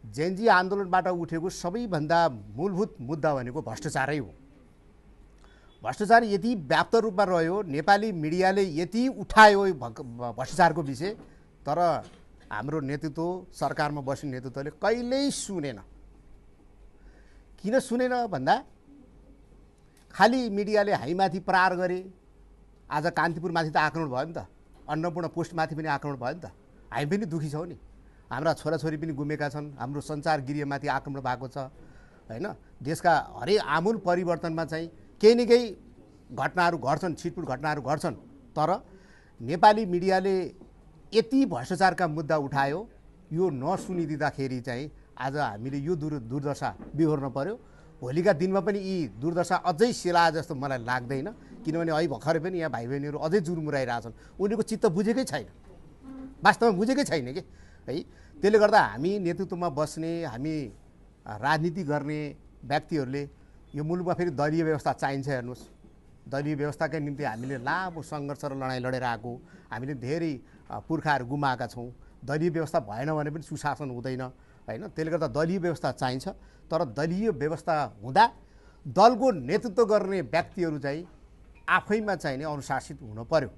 Gen Z आन्दोलनबाट उठेको सबैभन्दा मूलभूत मुद्दा भनेको भ्रष्टाचारै हो। भ्रष्टाचार यति व्याप्त रूपमा रह्यो, नेपाली मिडियाले यति उठायो भ्रष्टाचारको विषय, तर हाम्रो नेतृत्व, सरकारमा बस्ने नेतृत्वले कहिल्यै सुनेन। किन सुनेन भन्दा खालि मिडियाले हामीमाथि प्रहार गरे। आज कान्तिपुरमाथि त आक्रमण भयो नि त, अन्नपूर्ण पोस्टमाथि पनि आक्रमण भयो नि त। हामी पनि दुखी छौँ नि, हाम्रा छोराछोरी पनि गुमेका छन्, हाम्रो सञ्चार गृहमाथि आक्रमण भएको छ हैन। देशका हरेक आमूल परिवर्तनमा चाहिँ केही न केही घटनाहरू घट्छन्, छिटपुट घटनाहरू घट्छन्, तर नेपाली मिडियाले यति भ्रष्टाचारका मुद्दा उठायो, यो नसुनिदिँदाखेरि चाहिँ आज हामीले यो दुर्दशा बिहोर्न पर्यो। भोलिका दिनमा पनि यी दुर्दशा अझै सिला जस्तो मलाई लाग्दैन, किनभने अहिले भर्खरै पनि यहाँ भाइ बहिनीहरू अझै जुरमुराइरहेछन्। उनीहरूको चित्त बुझेकै छैन, वास्तवमा बुझेकै छैन कि है। त्यसले गर्दा हामी नेतृत्वमा बस्ने, हामी राजनीति गर्ने व्यक्तिहरूले यो मुलुकमा फेरि दलीय व्यवस्था चाहिन्छ। हेर्नुहोस्, दलीय व्यवस्थाकै निम्ति हामीले लामो सङ्घर्ष र लडाइँ लडेर आएको, हामीले धेरै पुर्खाहरू गुमाएका छौँ। दलीय व्यवस्था भएन भने पनि सुशासन हुँदैन हैन। त्यसले गर्दा दलीय व्यवस्था चाहिन्छ, तर दलीय व्यवस्था हुँदा दलको नेतृत्व गर्ने व्यक्तिहरू चाहिँ आफैमा चाहिने अनुशासित हुन पर्यो।